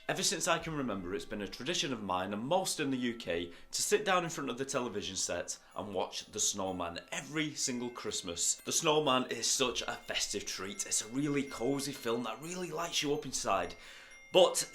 Ever since I can remember, it's been a tradition of mine and most in the UK to sit down in front of the television set and watch The Snowman every single Christmas. The Snowman is such a festive treat. It's a really cosy film that really lights you up inside, but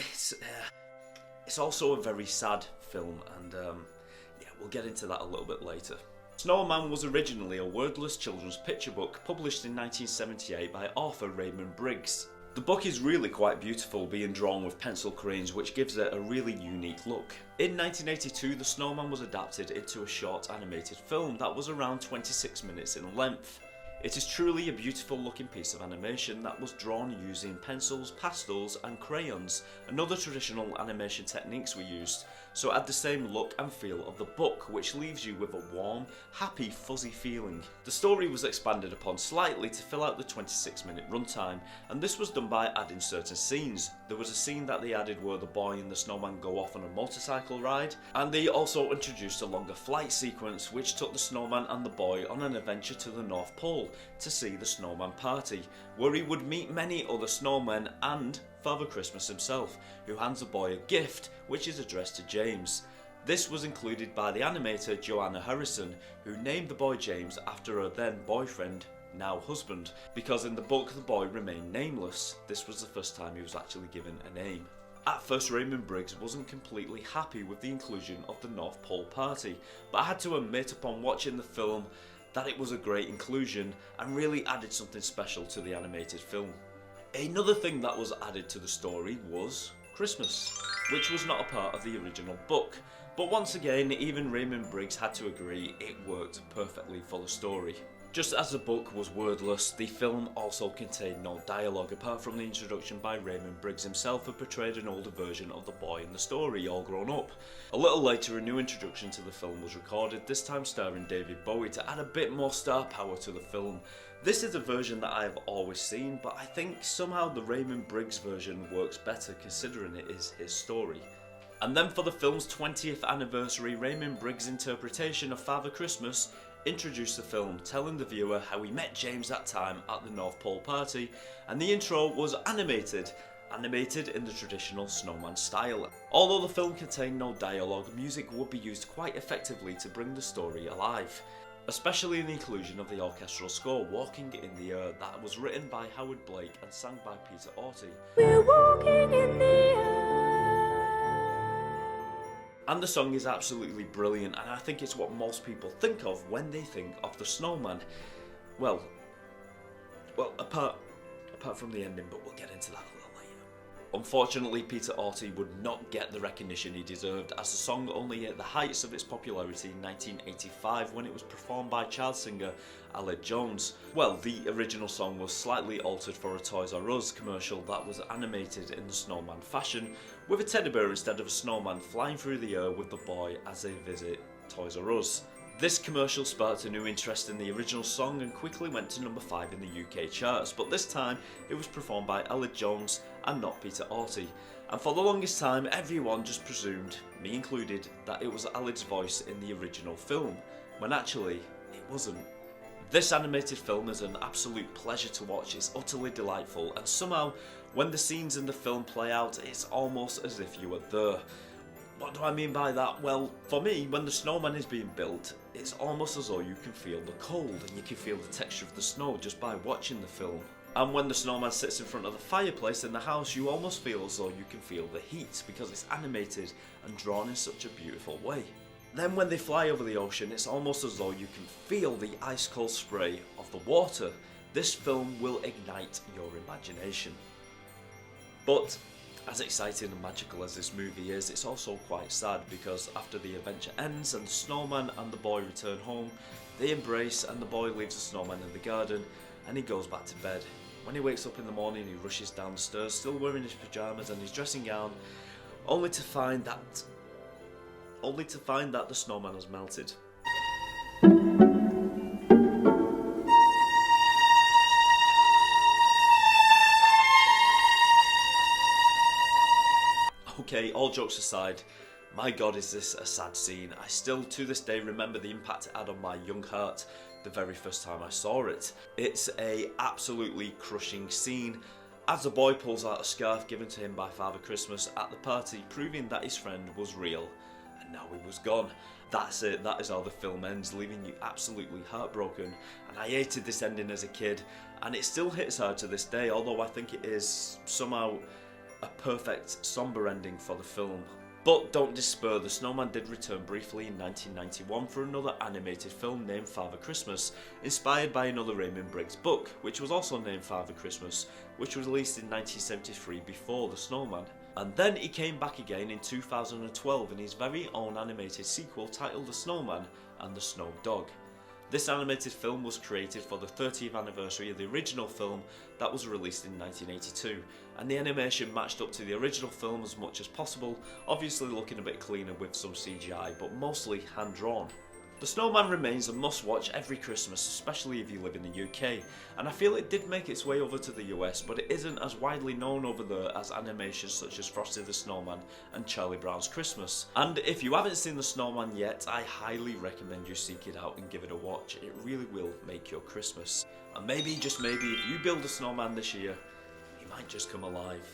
it's also a very sad film, and yeah, we'll get into that a little bit later. Snowman was originally a wordless children's picture book published in 1978 by author Raymond Briggs. The book is really quite beautiful, being drawn with pencil crayons, which gives it a really unique look. In 1982, The Snowman was adapted into a short animated film that was around 26 minutes in length. It is truly a beautiful looking piece of animation that was drawn using pencils, pastels and crayons, and other traditional animation techniques were used, so it had the same look and feel of the book, which leaves you with a warm, happy, fuzzy feeling. The story was expanded upon slightly to fill out the 26-minute runtime, and this was done by adding certain scenes. There was a scene that they added where the boy and the snowman go off on a motorcycle ride, and they also introduced a longer flight sequence which took the snowman and the boy on an adventure to the North Pole to see the Snowman Party, where he would meet many other snowmen and Father Christmas himself, who hands the boy a gift which is addressed to James. This was included by the animator Joanna Harrison, who named the boy James after her then boyfriend, now husband, because in the book the boy remained nameless. This was the first time he was actually given a name. At first, Raymond Briggs wasn't completely happy with the inclusion of the North Pole Party, but I had to admit upon watching the film that it was a great inclusion and really added something special to the animated film. Another thing that was added to the story was Christmas, which was not a part of the original book, but once again even Raymond Briggs had to agree it worked perfectly for the story. Just as the book was wordless, the film also contained no dialogue apart from the introduction by Raymond Briggs himself, who portrayed an older version of the boy in the story, all grown up. A little later, a new introduction to the film was recorded, this time starring David Bowie, to add a bit more star power to the film. This is a version that I have always seen, but I think somehow the Raymond Briggs version works better considering it is his story. And then for the film's 20th anniversary, Raymond Briggs' interpretation of Father Christmas introduced the film, telling the viewer how he met James that time at the North Pole Party, and the intro was animated in the traditional Snowman style. Although the film contained no dialogue, music would be used quite effectively to bring the story alive, especially in the inclusion of the orchestral score Walking in the Air that was written by Howard Blake and sang by Peter Orty. We're walking in the air. And the song is absolutely brilliant, and I think it's what most people think of when they think of the Snowman. Well, apart from the ending, but we'll get into that a little later. Unfortunately, Peter Orty would not get the recognition he deserved, as the song only hit the heights of its popularity in 1985 when it was performed by child singer Aled Jones. Well, the original song was slightly altered for a Toys R Us commercial that was animated in the Snowman fashion, with a teddy bear instead of a snowman flying through the air with the boy as they visit Toys R Us. This commercial sparked a new interest in the original song and quickly went to number 5 in the UK charts, but this time it was performed by Aled Jones and not Peter Orty. And for the longest time everyone just presumed, me included, that it was Aled's voice in the original film, when actually it wasn't. This animated film is an absolute pleasure to watch. It's utterly delightful, and somehow when the scenes in the film play out, it's almost as if you were there. What do I mean by that? Well, for me, when the snowman is being built, it's almost as though you can feel the cold and you can feel the texture of the snow just by watching the film. And when the snowman sits in front of the fireplace in the house, you almost feel as though you can feel the heat because it's animated and drawn in such a beautiful way. Then when they fly over the ocean, it's almost as though you can feel the ice cold spray of the water. This film will ignite your imagination. But as exciting and magical as this movie is, it's also quite sad, because after the adventure ends and the snowman and the boy return home, they embrace and the boy leaves the snowman in the garden and he goes back to bed. When he wakes up in the morning, he rushes downstairs, still wearing his pyjamas and his dressing gown, only to find that the snowman has melted. Okay, all jokes aside, my god is this a sad scene. I still to this day remember the impact it had on my young heart the very first time I saw it. It's a absolutely crushing scene, as the boy pulls out a scarf given to him by Father Christmas at the party, proving that his friend was real, and now he was gone. That's it, that is how the film ends, leaving you absolutely heartbroken. And I hated this ending as a kid, and it still hits hard to this day, although I think it is somehow a perfect somber ending for the film. But don't despair, the Snowman did return briefly in 1991 for another animated film named Father Christmas, inspired by another Raymond Briggs book, which was also named Father Christmas, which was released in 1973 before the Snowman. And then he came back again in 2012 in his very own animated sequel titled The Snowman and the Snow Dog. This animated film was created for the 30th anniversary of the original film that was released in 1982, and the animation matched up to the original film as much as possible, obviously looking a bit cleaner with some CGI, but mostly hand-drawn. The Snowman remains a must-watch every Christmas, especially if you live in the UK, and I feel it did make its way over to the US, but it isn't as widely known over there as animations such as Frosty the Snowman and Charlie Brown's Christmas. And if you haven't seen The Snowman yet, I highly recommend you seek it out and give it a watch. It really will make your Christmas. And maybe, just maybe, if you build a snowman this year, he might just come alive.